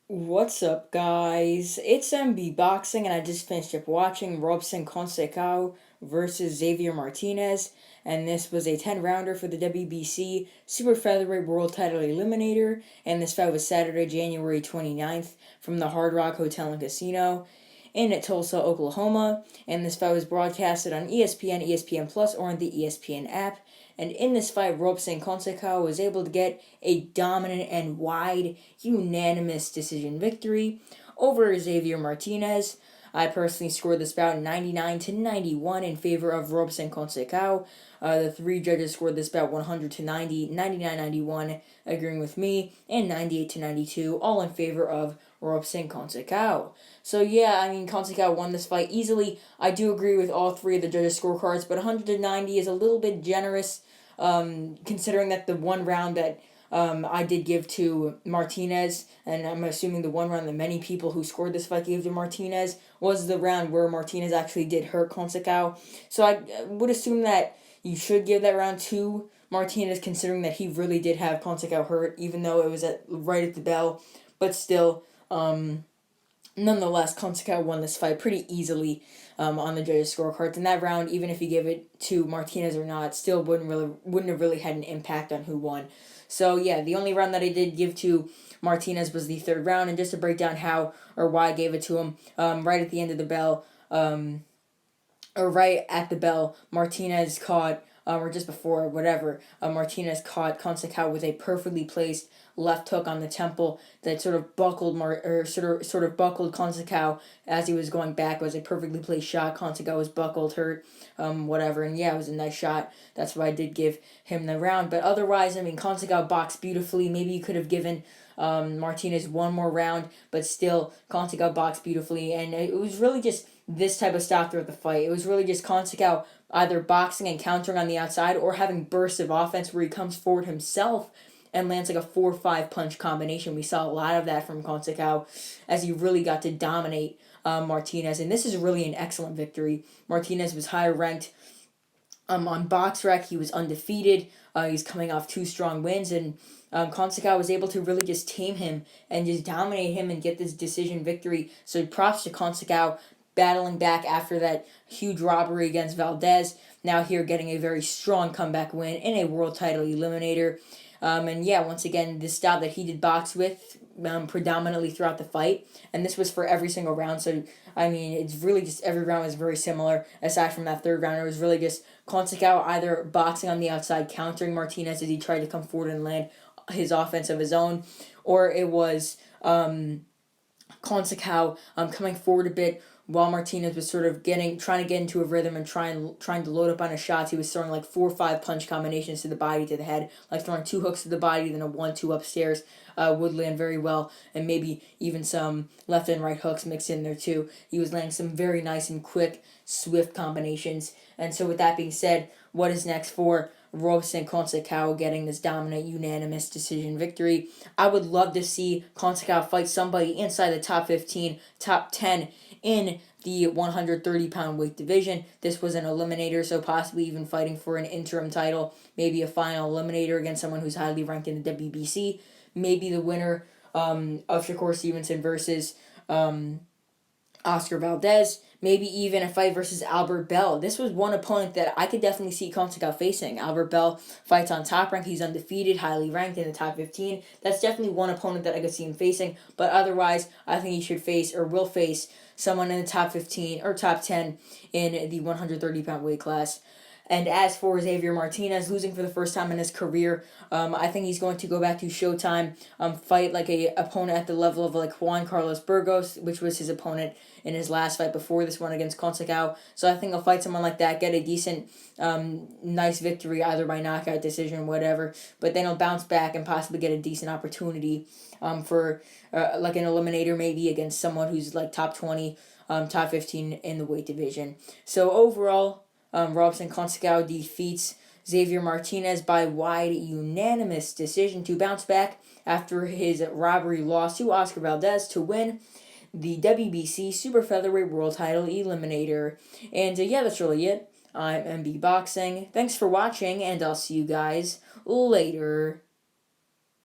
What's up, guys? It's MB Boxing, and I just finished up watching Robson Conceicao versus Xavier Martinez, and this was a 10-rounder for the WBC Super Featherweight World Title Eliminator, and this fight was Saturday, January 29th, from the Hard Rock Hotel and Casino in Tulsa, Oklahoma, and this fight was broadcasted on ESPN, ESPN Plus, or on the ESPN app. And in this fight, Robson Conceicao was able to get a dominant and wide, unanimous decision victory over Xavier Martinez. I personally scored this bout 99-91 in favor of Robson Conceicao. The three judges scored this bout 100-90, 99-91, agreeing with me, and 98-92, all in favor of Robson Conceicao. So yeah, Conceicao won this fight easily. I do agree with all three of the judges' scorecards, but 190 is a little bit generous, considering that the one round that I did give to Martinez, and I'm assuming the one round that many people who scored this fight gave to Martinez was the round where Martinez actually did hurt Conceicao. So I would assume that you should give that round to Martinez, considering that he really did have Conceicao hurt, even though it was right at the bell. But still, nonetheless, Conceicao won this fight pretty easily on the judges' scorecards. In that round, even if you give it to Martinez or not, still wouldn't have really had an impact on who won. So yeah, the only round that I did give to Martinez was the third round, and just to break down how or why I gave it to him, right at the end of the bell, or right at the bell, Martinez caught, or just before, whatever, Martinez caught Conceicao with a perfectly placed left hook on the temple that sort of buckled buckled Conceicao as he was going back. It was a perfectly placed shot. Conceicao was buckled, hurt, whatever, and yeah, it was a nice shot. That's why I did give him the round. But otherwise, Conceicao boxed beautifully. Maybe you could have given Martinez one more round, but still, Conceicao boxed beautifully, and it was really just this type of style throughout the fight. It was really just Conceicao either boxing and countering on the outside or having bursts of offense where he comes forward himself and lands like a 4-5 punch combination. We saw a lot of that from Conceicao as he really got to dominate Martinez, and this is really an excellent victory. Martinez was higher ranked on BoxRec. He was undefeated. He's coming off two strong wins, and Conceicao was able to really just tame him and just dominate him and get this decision victory. So props to Conceicao battling back after that huge robbery against Valdez. Now here getting a very strong comeback win in a world title eliminator. And yeah, once again, the style that he did box with predominantly throughout the fight, and this was for every single round. So it's really just every round was very similar. Aside from that third round, it was really just Conceicao either boxing on the outside, countering Martinez as he tried to come forward and land his offense of his own, or it was Conceicao coming forward a bit while Martinez was sort of trying to get into a rhythm and trying to load up on his shots. He was throwing like 4-5 punch combinations to the body, to the head, like throwing 2 hooks to the body, then a 1-2 upstairs. Would land very well, and maybe even some left and right hooks mixed in there too. He was landing some very nice and quick, swift combinations. And so with that being said, what is next for Robson Conceicao getting this dominant, unanimous decision victory? I would love to see Conceicao fight somebody inside the top 15, top 10 in the 130-pound weight division. This was an eliminator, so possibly even fighting for an interim title, maybe a final eliminator against someone who's highly ranked in the WBC. Maybe the winner of Shakur Stevenson versus Oscar Valdez. Maybe even a fight versus Albert Bell. This was one opponent that I could definitely see Conceicao facing. Albert Bell fights on Top Rank. He's undefeated, highly ranked in the top 15. That's definitely one opponent that I could see him facing. But otherwise, I think he should face or will face someone in the top 15 or top 10 in the 130-pound weight class. And as for Xavier Martinez, losing for the first time in his career, I think he's going to go back to Showtime, fight like a opponent at the level of like Juan Carlos Burgos, which was his opponent in his last fight before this one against Conceicao. So I think he'll fight someone like that, get a decent, nice victory, either by knockout, decision, whatever. But then he'll bounce back and possibly get a decent opportunity for like an eliminator maybe against someone who's like top 20, top 15 in the weight division. So overall, Robson Conceicao defeats Xavier Martinez by wide unanimous decision to bounce back after his robbery loss to Oscar Valdez to win the WBC Super Featherweight World Title Eliminator. And yeah, that's really it. I'm MB Boxing. Thanks for watching, and I'll see you guys later.